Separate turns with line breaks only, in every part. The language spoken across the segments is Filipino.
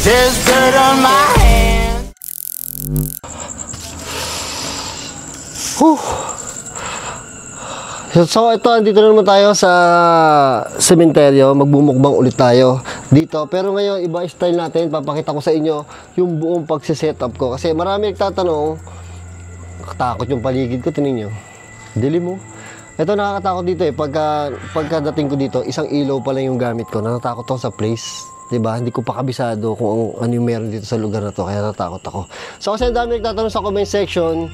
There's dirt on my hand.
So ito, andito na naman tayo sa sementeryo. Magbumukbang ulit tayo dito. Pero ngayon, iba style natin. Papakita ko sa inyo yung buong pagsisetup ko. Kasi marami nagtatanong, takot yung paligid ko, tinin nyo. Dilim mo. Ito nakakatakot dito eh. Pagkadating ko dito, isang ilaw pa lang yung gamit ko. Natatakot ako sa place. Diba? Hindi ko pa kabisado kung ano yung meron dito sa lugar na to. Kaya natatakot ako. So kasi ang dami nagtatanong sa comment section,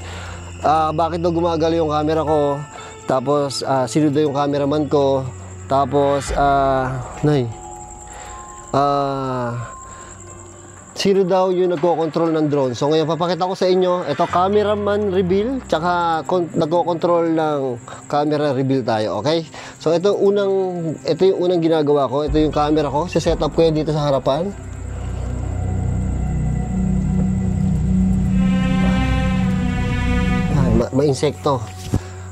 bakit daw gumagalaw yung camera ko? Tapos, sino daw yung cameraman ko? Tapos, sino daw yung nagko-control ng drone? So, ngayon, papakita ko sa inyo. Ito, cameraman reveal. Tsaka, nagko-control ng camera reveal tayo. Okay? So, ito yung unang ginagawa ko. Ito yung camera ko. Set up ko yan dito sa harapan. Ma-insekto.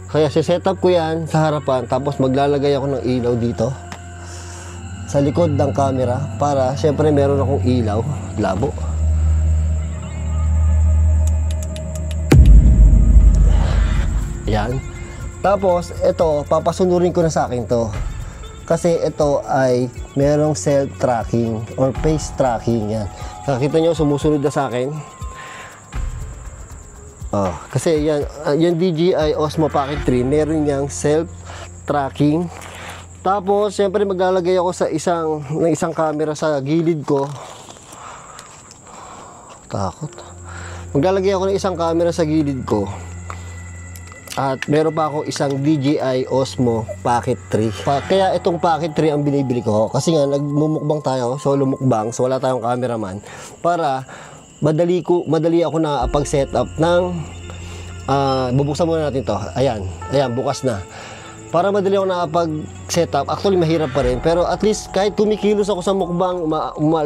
Kaya set up ko yan sa harapan, tapos maglalagay ako ng ilaw dito sa likod ng camera para syempre meron akong ilaw, labo. Yan. Tapos ito, papasunurin ko na sa akin to. Kasi ito ay merong self-tracking or face tracking yan. Nakita nyo, sumusunod na sa akin. Kasi yan, yung DJI Osmo Pocket 3, meron niyang self-tracking. Tapos, siyempre maglalagay ako sa isang camera sa gilid ko. Takot. Maglalagay ako ng isang camera sa gilid ko. At meron pa ako isang DJI Osmo Pocket 3. Kaya itong Pocket 3 ang binibili ko. Kasi nga, nagmumukbang tayo, solo mukbang, so wala tayong cameraman. Para madali ako na pag-setup ng bubuksan muna natin to. Ayan, bukas na. Para madali ako na pag-setup. Actually, mahirap pa rin. Pero at least, kahit kumikilos ako sa mukbang,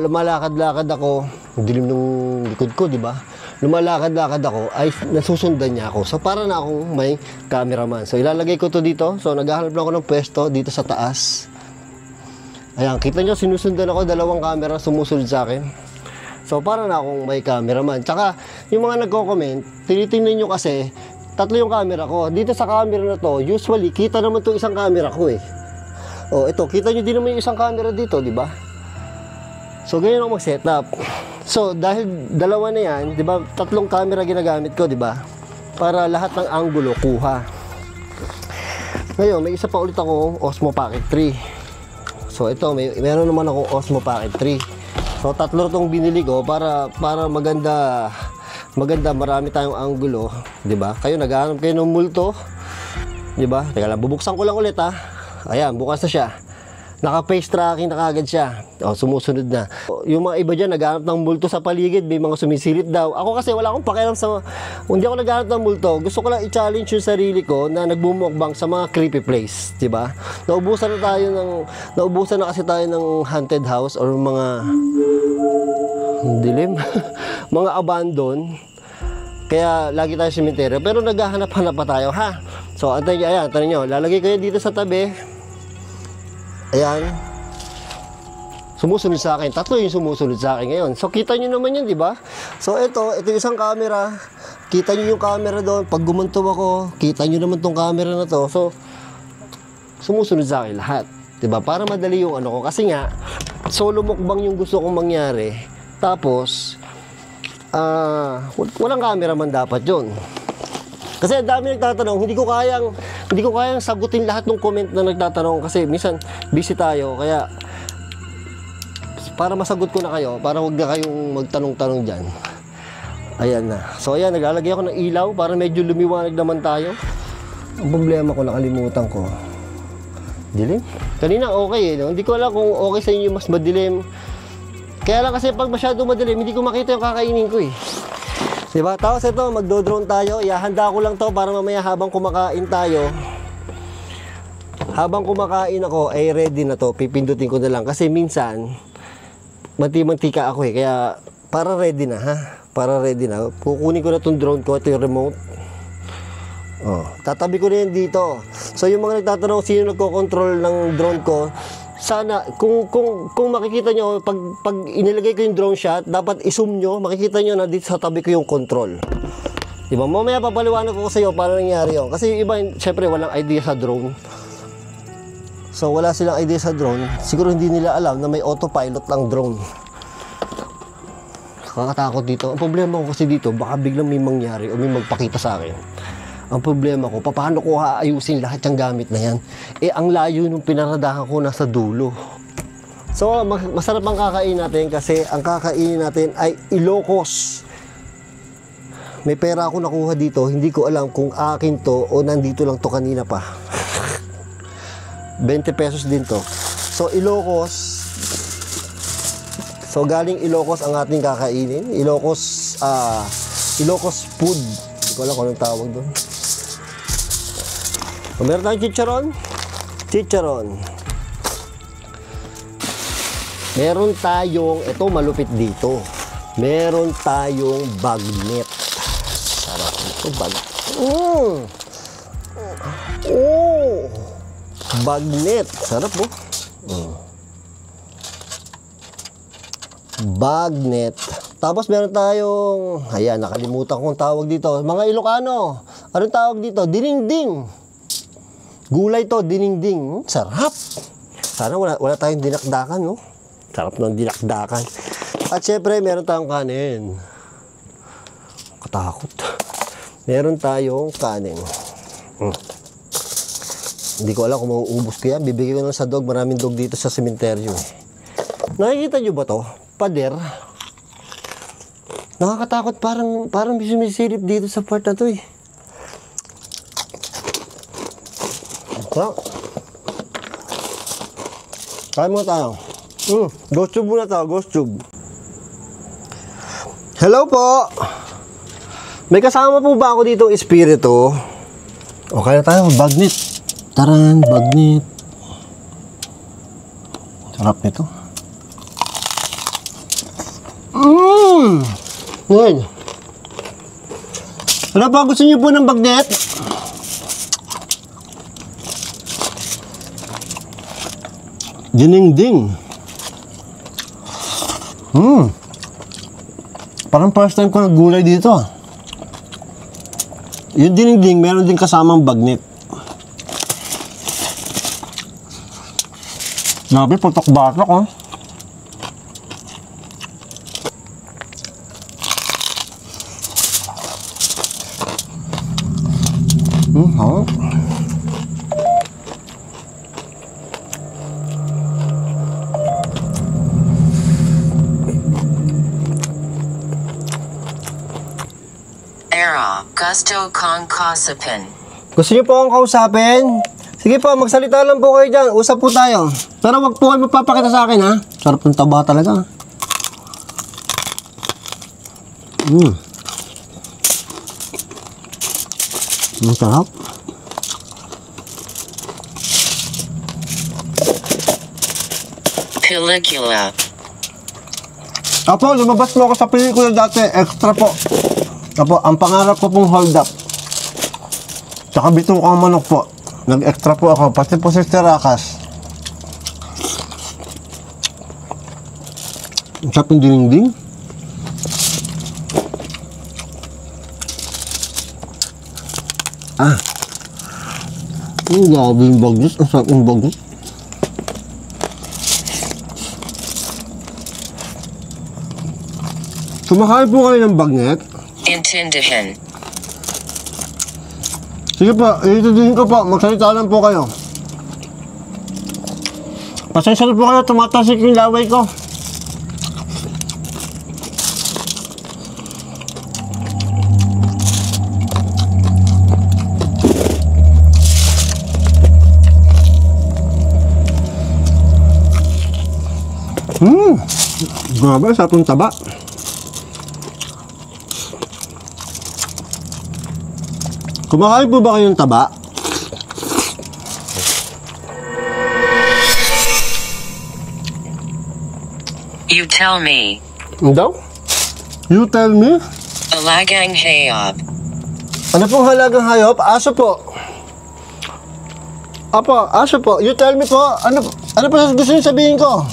lumalakad-lakad ako. Dilim ng likod ko, di ba? Lumalakad-lakad ako, ay nasusundan niya ako. So, para na akong may cameraman. So, ilalagay ko to dito. So, naghahanap lang ako ng pwesto dito sa taas. Ayan, kita nyo, sinusundan ako. Dalawang camera sumusunod sa akin. So, para na akong may cameraman. Tsaka, yung mga nagko-comment, tinitingnan nyo kasi, tatlo yung camera ko. Dito sa camera na to, usually, kita naman itong isang camera ko eh. O, ito, kita nyo din naman yung isang camera dito, di ba? So, ganyan ako mag-setup. So, dahil dalawa na yan, di ba, tatlong camera ginagamit ko, di ba? Para lahat ng angulo kuha. Ngayon, may isa pa ulit akong Osmo Pocket 3. So, ito, meron naman akong Osmo Pocket 3. So, tatlo itong binili ko para maganda, marami tayong angulo, 'di ba? Kayo naghahanap kayo ng multo, 'di ba? Teka lang, bubuksan ko lang ulit ha. Ayan, bukas na siya. Naka-face tracking na kagad siya. O, sumusunod na. Yung mga iba dyan, naghahanap ng multo sa paligid, may mga sumisilip daw. Ako kasi wala akong pakialam sa... Hindi ako naghahanap ng multo. Gusto ko lang i-challenge yung sarili ko na nagbumukbang sa mga creepy place, diba? Naubusan na kasi tayo ng haunted house or mga... dilim. mga abandon. Kaya lagi tayo sa sementeryo. Pero naghahanap-hanap pa tayo, ha? So, ayan, nyo. Lalagay ko dito sa tabi. Ayan. Sumusunod sa akin. Tatlo yung sumusunod sa akin ngayon. So, kita nyo naman yun, di ba? So, ito isang camera. Kita nyo yung camera doon. Pag gumunto ako, kita nyo naman tong camera na to. So, sumusunod sa akin lahat. Di ba? Para madali yung ano ko. Kasi nga, solo mukbang yung gusto kong mangyari. Tapos, walang cameraman dapat yun. Kasi ang dami nagtatanong, hindi ko kayang sagutin lahat ng comment na nagtatanong kasi minsan busy tayo. Kaya para masagot ko na kayo, para huwag na kayong magtanong-tanong dyan. Ayan na. So ayan, naglalagay ako ng ilaw para medyo lumiwanag naman tayo. Ang problema ko, nakalimutan ko. Dilim? Kanina okay eh, no? Hindi ko alam kung okay sa inyo mas madilim. Kaya lang kasi pag masyado madilim, hindi ko makita yung kakainin ko eh. Diba? Tapos ito, magdo-drone tayo. Ihahanda ko lang to para mamaya habang kumakain tayo. Habang kumakain ako, ay ready na to. Pipindutin ko na lang. Kasi minsan, manti-mantika ako eh. Kaya, para ready na ha. Para ready na. Kukunin ko na itong drone ko. Ito yung remote. Tatabi ko na yan dito. So, yung mga nagtatanong sino nagko-control ng drone ko, sana, kung makikita nyo, pag inilagay ko yung drone shot, dapat i-zoom nyo, makikita nyo na dito sa tabi ko yung control. Diba? Mamaya papaliwanag ko sa iyo paano nangyari yun. Kasi yung iba, syempre, walang idea sa drone. So, wala silang idea sa drone. Siguro hindi nila alam na may autopilot lang drone. Nakakatakot dito. Ang problema ko kasi dito, baka biglang may mangyari o may magpakita sa akin. Ang problema ko, paano ko aayusin lahat ng gamit na yan? Eh, ang layo nung pinaradahan ko nasa dulo. So, masarap ang kakain natin kasi ang kakainin natin ay Ilocos. May pera ako nakuha dito, hindi ko alam kung akin to o nandito lang to kanina pa. 20 pesos din to. So, Ilocos. So, galing Ilocos ang ating kakainin. Ilocos food. Hindi ko alam kung anong tawag doon. So, meron tayong chicharon. Chicharon. Meron tayong, ito malupit dito. Meron tayong bagnet. Sarap ito, bagnet. Sarap po. Bagnet. Tapos meron tayong, ayan, nakalimutan kong tawag dito. Mga Ilocano, anong tawag dito? Dininding. Gulay to, dininding. Sarap. Sana wala tayong dinakdakan, no? Sarap ng dinakdakan. At syempre, meron tayong kanin. Katakot. Meron tayong kanin. Hindi ko alam kung mauubos ko yan. Bibigay ko lang sa dog. Maraming dog dito sa sementeryo. Nakikita nyo ba to? Pader. Nakakatakot. Parang may sumisilip dito sa part na to eh. Kain muna tayo. Ghost tube muna tayo. Ghost tube. Hello po. May kasama po ba ako dito espiritu? O kaya tayo. Bagnet. Taran. Bagnet. Sarap nito. Ngayon. Ano pa gusto niyo po ng bagnet? Dininding. Parang first time ko naggulay dito. Yung dininding, meron din kasamang bagnet. Nabi, putok-batok, oh.
Gusto kong kausapin.
Gusto niyo po akong kausapin? Sige po, magsalita lang po kayo dyan. Usap po tayo. Pero wag po kayo magpapakita sa akin, ha? Sarap ng taba talaga. Masarap.
Pelikula.
Apo, lumabas po ako sa pelikula dati. Extra po. Apo, ang pangarap ko pong hold up. Tsaka bitukang manok po. Nag-extra po ako. Pati po si Tirakas. Ang sarap yung dinding. Ang grabe yung bagnet. Ang sarap yung bagnet. Kumakain po kayo ng bagnet?
Intindihin.
Sige po, iintindihin ko po. Magsalita lang po kayo. Pasensya na po kayo, tumatasik yung laway ko. Grabe, sarap yung taba. Kumakain po ba kayong taba?
You tell me.
Daw? You tell me?
Alagang hayop.
Ano pong halagang hayop? Aso po. Apo, aso po. You tell me po. Ano po? Ano pa gusto niyo sabihin ko?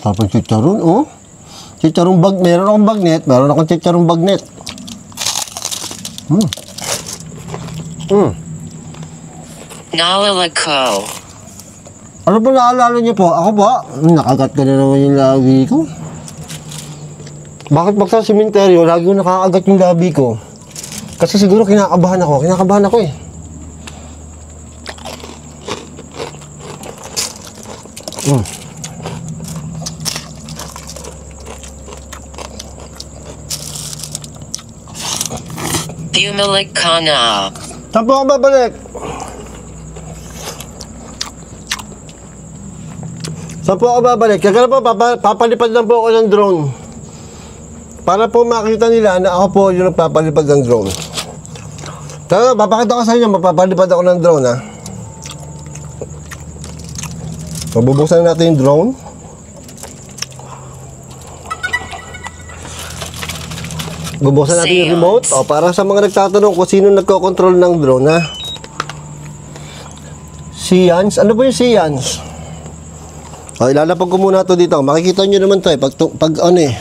Tapos chicharon, oh. Chicharong bag, meron akong bagnet, meron akong chicharong bagnet.
Nalalako.
Ano po naalala niyo po? Ako po, nakagat ka na naman yung labi ko. Bakit sa sementeryo, lagi ko nakakagat yung labi ko? Kasi siguro kinakabahan ako eh.
Bumalik ka na.
Saan po ako babalik? Saan po ako babalik? Kaya po, papalipad lang po ako ng drone. Para po makita nila na ako po yung nagpapalipad ng drone. Tara, papakita ko sa inyo, mapapalipad ako ng drone, ha? Mabubuksan natin yung drone. Bubuksan natin yung remote. O, para sa mga nagtatanong kung sino nagko-control ng drone, ha? Seance? Ano po yung Seance? O, ilalapag ko muna ito dito. Makikita nyo naman ito eh. Pag ano eh.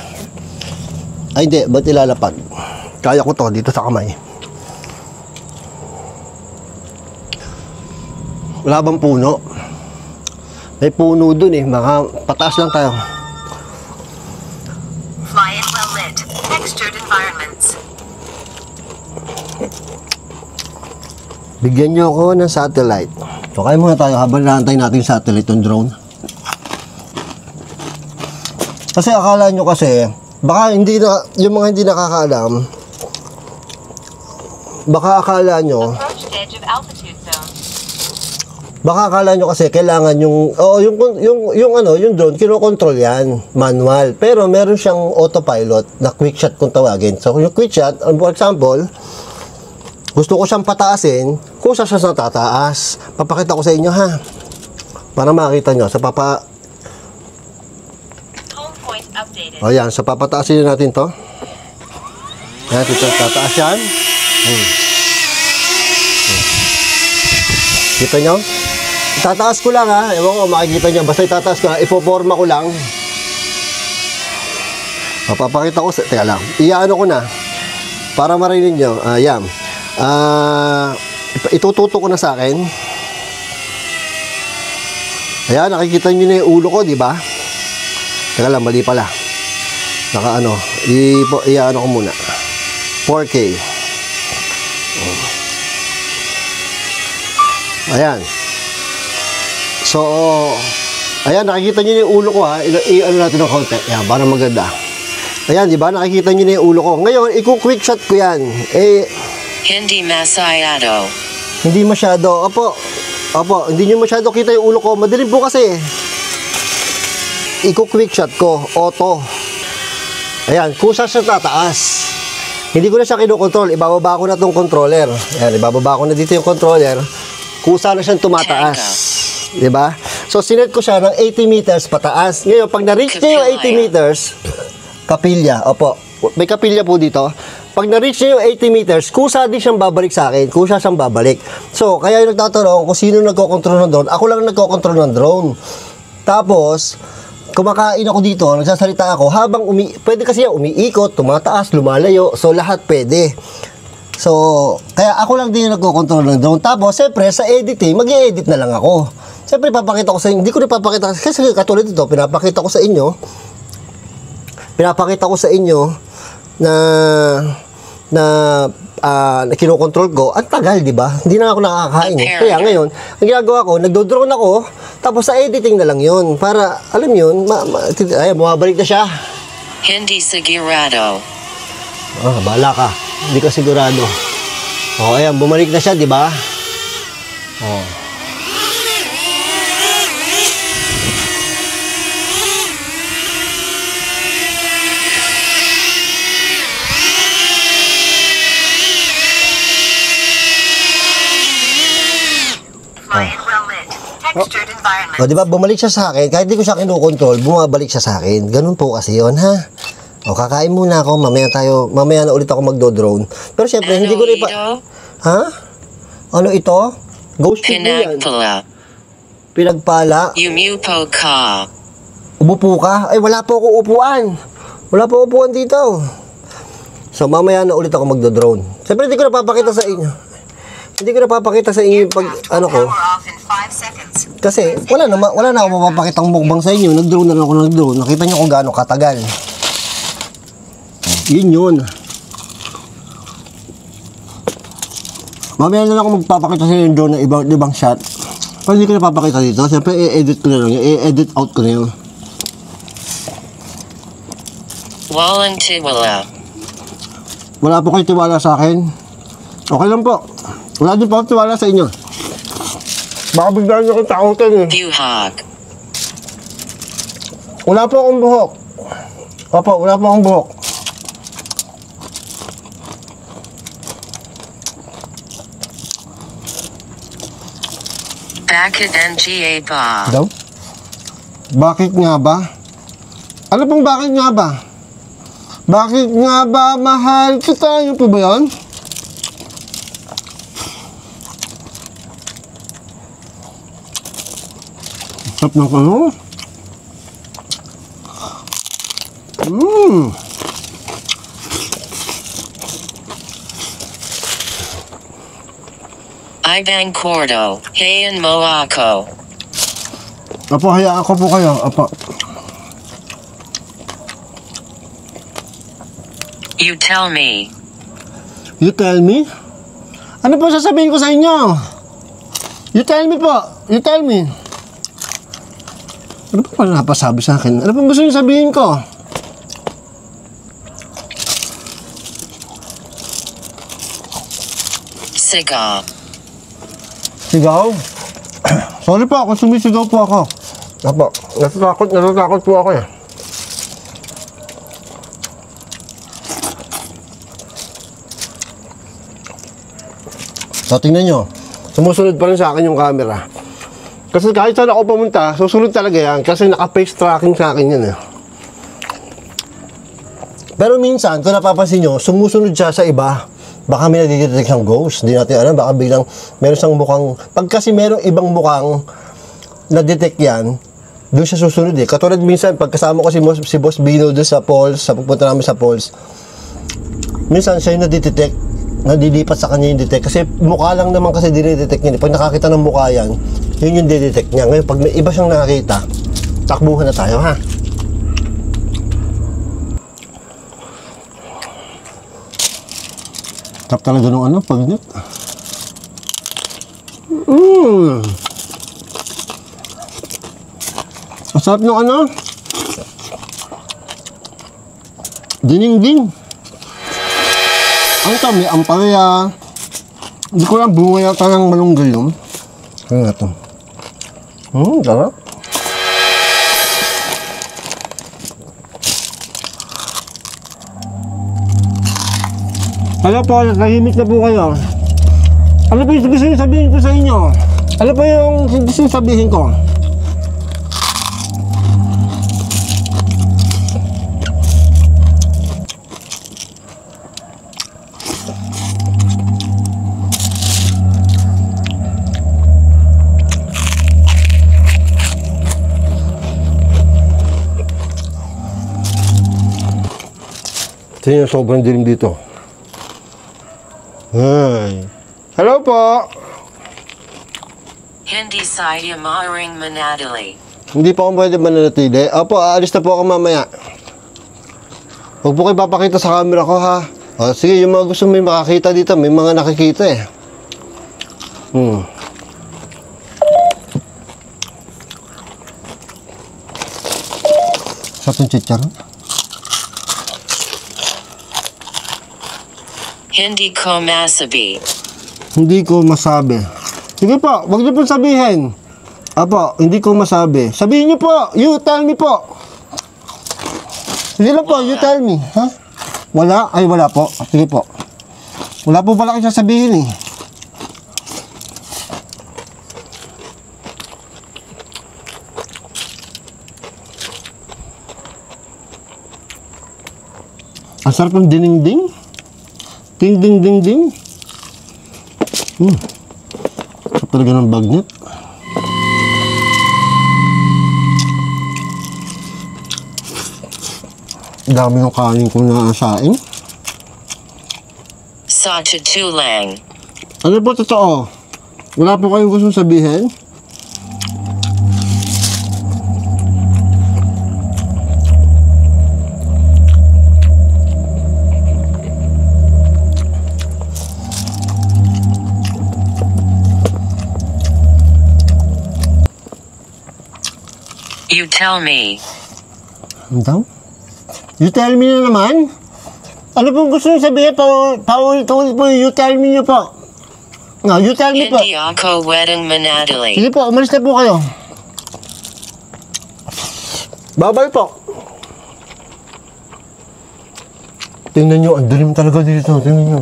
Ay, hindi. Ba't ilalapag? Kaya ko to dito sa kamay. Wala bang puno? May puno dun eh. Pataas lang tayo.
Fly in well lit, textured environments.
Bigyan nyo ako ng satellite. So, kaya muna tayo habang naantay natin yung satellite, yung drone. Kasi akala nyo kasi, baka hindi na, yung mga hindi nakakaalam, baka akala nyo,
Approach the edge of altitude zone.
baka akala nyo kasi kailangan yung, yung drone, kinokontrol yan, manual. Pero meron siyang autopilot na quick shot kung tawagin. So, yung quick shot, for example, gusto ko siyang pataasin, kung saan siya tataas. Papakita ko sa inyo, ha? Para makita nyo.
Home point updated.
O yan, so papataasin natin to. Yan, ito, tataas yan. Kita nyo? Tataas ko lang, ha. Ewan ko, makikita nyo. Basta itataas ko, ipoforma ko lang. Papakita ko, teka lang. Iyaano ko na. Para marinig nyo. Yan. Itututo ko na sa akin. Ayan, nakikita nyo na yung ulo ko, di ba? Teka lang, mali pala. Iyaano ko muna. 4K. Ayan. So, ayan, nakikita nyo na yung ulo ko, ha. Ano natin ng konti. Ayan, para maganda. Ayan, di ba? Nakikita nyo na yung ulo ko. Ngayon, quick shot ko yan.
Hindi masyado.
Hindi masyado. Opo, hindi nyo masyado kita yung ulo ko. Madilim po kasi. Quick shot ko. Auto. Ayan, kusa siya tataas. Hindi ko na siya kinukontrol. Ibababa ko na itong controller. Ayan, ibababa ko na dito yung controller. Kusa na siyang tumataas. Diba? So, sinet ko siya ng 80 meters pataas. Ngayon, pag na-reach niya yung 80 meters, kapilya. Opo, may kapilya po dito. Pag na-reach niya yung 80 meters, kusa din siyang babalik sa akin. Kusa siyang babalik. So, kaya yung nagtatanong kung sino nagkocontrol ng drone. Ako lang nagkocontrol ng drone. Tapos, kumakain ako dito, nagsasalita ako, habang pwede kasi yan, umiikot, tumataas, lumalayo. So, lahat pwede. So, kaya ako lang din yung nagkocontrol ng drone. Tapos, siyempre, sa editing, mag-i-edit na lang ako. Siyempre, papakita ko sa inyo. Hindi ko rin papakita. Kasi katulad ito, pinapakita ko sa inyo na kinokontrol ko. Ang tagal, di ba? Hindi na ako nakakain. Kaya ngayon, ang ginagawa ko, nagdo-drone ako, tapos sa editing na lang yun. Para, alam yun, bumabalik na siya.
Hindi sigurado.
Bahala ka. Hindi ka sigurado. Ayan, bumalik na siya, di ba?
Fly in well lit, textured environments.
O, di ba, bumalik siya sa akin. Kahit di ko siya kinukontrol, bumabalik siya sa akin. Ganun po kasi yun, ha? O, kakain muna ako. Mamaya na ulit ako magdo-drone. Pero syempre, hindi ko rin pa...
Ito?
Ha? Ano ito? Ghost tube mo yan.
Pinagpala.
Pinagpala.
Umupo ka.
Umupo ka? Ay, wala po ako upuan. Wala po upuan dito. So, mamaya na ulit ako magdo-drone. Siyempre, hindi ko napapakita sa inyo. Hindi ko napapakita sa inyo yung pag, ano ko.
Power off in 5 seconds.
Kasi, wala na ako mapapakitang mukbang sa inyo. Nag-drone na lang ako nag-drone. Nakita nyo kung gaano katagal. Yun. Mamaya na lang ako magpapakita sa inyo yung drone na ibang shot. Pero hindi ko napapakita dito. Siyempre, i-edit ko na lang. I-edit out ko na yun.
Walang tiwala.
Wala po kayo tiwala sa akin. Okay lang po. Wala din po ako tiwala sa inyo. Baka biglaan nyo akong takutin eh.
Buhok.
Wala po akong buhok. Opo, wala po akong buhok.
Bakit NGA ba?
Daw? Bakit nga ba? Ano pong bakit nga ba? Bakit nga ba mahal kita? Yung po ba yun? Sarap ng ano?
Ibang Cordo. Hayan mo ako.
Apo, hayaan ko po kayo. Apo.
You tell me.
You tell me? Ano po sasabihin ko sa inyo? You tell me po. You tell me. Ano po pala napasabi sa akin? Ano po gusto niyo sabihin ko?
Sigaw.
Sigaw? Sorry po, kung sumisigaw po ako. Apo, natatakot po ako eh. So, tingnan nyo. Sumusunod pa rin sa akin yung camera. Kasi kahit saan ako pumunta, susunod talaga yan. Kasi naka-face tracking sa akin yan eh. Pero minsan, kung napapansin nyo, sumusunod siya sa iba. Baka may nadidetect siyang ghost. Hindi natin alam. Baka biglang meron siyang mukhang... Pag kasi merong ibang mukhang na-detect yan, doon siya susunod eh. Katulad minsan, pagkasama ko si Boss Bino doon sa Falls, sa pupunta namin sa Falls, minsan siya yung nadidetect, nadilipat sa kanya yung detect. Kasi mukha lang naman kasi dinidetect niya. Pag nakakita ng mukha yan, yun yung didetect niya. Ngayon, pag may iba siyang nakakita, takbuhan na tayo, ha? Tap talaga nung ano, pag-net. Masarap nung ano. Dining-ding. Ang kami, ang palaya. Hindi ko lang bunga yata ng malunggay yun. Kaya nga ito. Sarap. Ano po, nahimik na po kayo. Ano po yung gusto nyo sabihin ko sa inyo? Ano po yung gusto nyo sabihin ko? Tingnan, sobrang dilim dito. Ay. Hello po.
Hindi saya maaring manatili.
Hindi po ako pwede mananatili. Opo, aalis na po ako mamaya. Huwag po kayo papakita sa camera ko, ha? O, sige, yung mga gusto may makakita dito, may mga nakikita eh. Sa itong chicharon?
Hindi ko masabi.
Hindi ko masabi. Sige po, wag niyo po sabihin. Apo, hindi ko masabi. Sabihin niyo po, you tell me po. Sige lang po, you tell me. Ha? Wala? Ay, wala po. Sige po. Wala po pala kayo sasabihin eh. Ang sarap ng ding-ding. Ding-ding-ding-ding. Sarap talaga ng bagnet. Dami ng kanin ko na asain.
Sa tulang.
Ano po totoo? Wala po kayong gustong sabihin?
You tell me.
Ano daw? You tell me na naman? Ano pong gusto nyo sabihin? Paulit-ulit po yung you tell me nyo po. No, you tell me po.
Hindi ako wedding manadali.
Sige po, umalis na po kayo. Babay po. Tingnan nyo, ang dilim talaga dito. Tingnan nyo.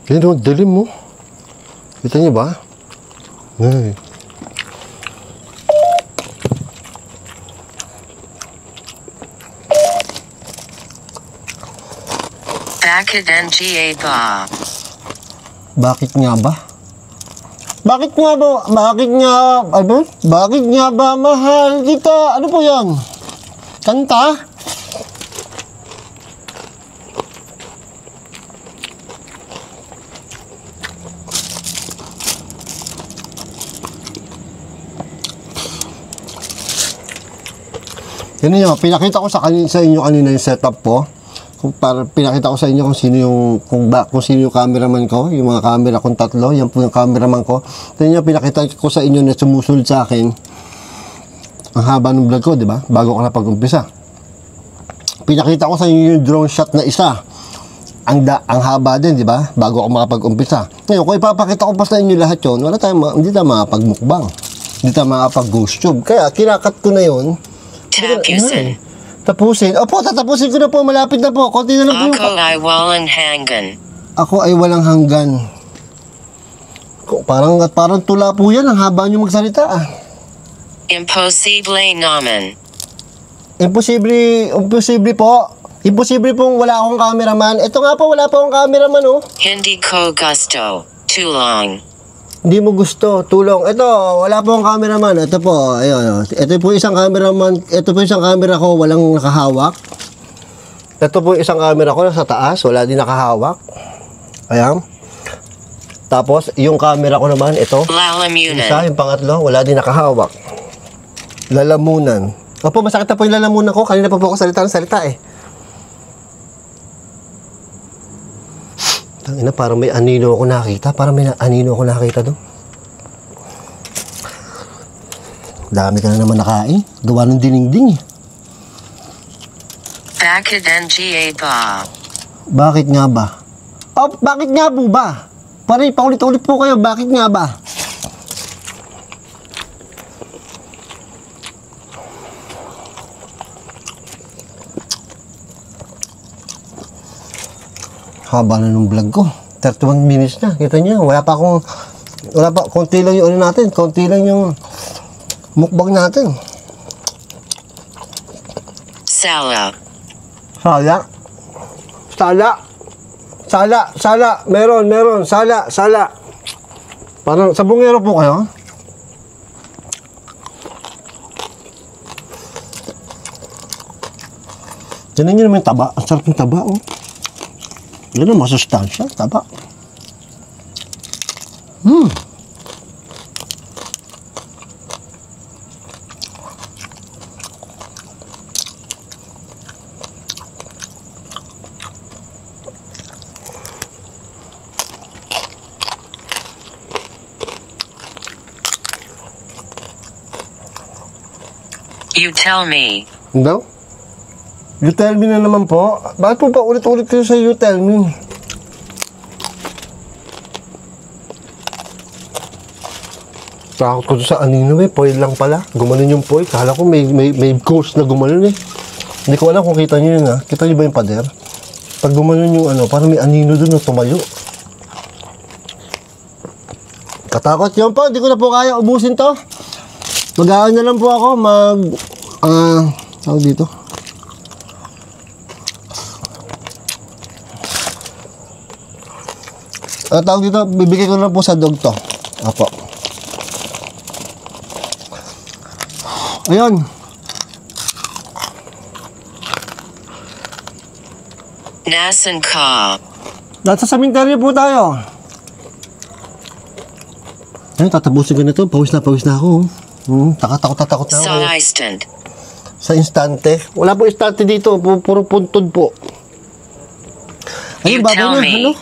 Tingnan nyo, ang dilim mo. Kita nyo ba? Ay.
Bakit NGA ba?
Bakit nga ba? Bakit nga ba? Bakit nga? Ano? Bakit nga ba mahal kita? Ano po yan? Kanta? Yan nyo, pinakita ko sa inyo kanina yung setup po. Para pinakita ko sa inyo kung sino yung cameraman ko, yung mga camera kong tatlo, yan po yung cameraman ko. Yan nyo, pinakita ko sa inyo na sumusunod sa akin ang haba ng vlog ko, di ba? Bago ko na pag-umpisa. Pinakita ko sa inyo yung drone shot na isa. Ang haba din, di ba? Bago ako makapag-umpisa. Ngayon, kung ipapakita ko pa sa inyo lahat yun, hindi tayo makapag-mukbang. Hindi tayo makapag-ghost tube. Kaya, kinakat ko na yun.
Tapusin.
Tapusin. Opo, tatapusin ko na po. Malapit na po. Konti na lang po.
Ako ay walang hanggan.
Ako ay walang hanggan. Parang tula po yan. Ang haba nyo magsalita ah.
Imposible naman.
Imposible po. Imposible pong wala akong cameraman. Ito nga po, wala pa akong cameraman oh.
Hindi ko gusto. Tulong.
Hindi mo gusto, tulong. Ito, wala po akong cameraman. Ito po, ayun. Ito po isang cameraman. Ito po isang camera ko, walang nakahawak. Ito po isang camera ko nasa taas, wala din nakahawak. Ayan. Tapos, yung camera ko naman, ito.
Lalamunan.
Isa, yung pangatlo, wala din nakahawak. Lalamunan. Opo, masakit na po yung lalamunan ko. Kanina pa po ako salita eh. Tangina, parang may anino ako nakita. Parang may anino ako nakita doon. Dami ka na naman nakain. Gawa ng dinding eh.
Bakit NGA ba?
Bakit nga ba? Oh, bakit nga po ba? Pare, paulit-ulit po kayo. Bakit nga ba? Haba na nung vlog ko. 31 minutes na. Kita niyo, wala pa, konti lang yung ano natin. Konti lang yung mukbang natin.
Sala.
Sala. Meron. Sala. Parang sabungero po kayo. Tinan niyo naman yung taba. Ang sarap ng taba, oh. Yan ang masustansya, taba.
You tell me.
Daw? You tell me na naman po. Bakit po pa ulit-ulit kayo sa you tell me? Takot ko sa anino eh. Foil lang pala. Gumanon yung foil. Kala ko may ghost na gumanon eh. Hindi ko alam kung kita nyo yun ha. Kita nyo ba yung pader? Pag gumanon yung ano, parang may anino dun na tumayo. Katakot yun po. Hindi ko na po kaya ubusin to. Mag-aano na lang po ako. Tawag dito. Tawag dito, bibigay ko na po sa dog to. Apo. Ayun.
Nasan ka?
Nasa cemetery po tayo. Ayun, tatapusin ko na to. Pawis na ako. Takot na ako.
Sa instant.
Sa instante. Wala po instante dito. Puro puntod po.
You
Ayun, baboy
tell
na.
me.
Ano?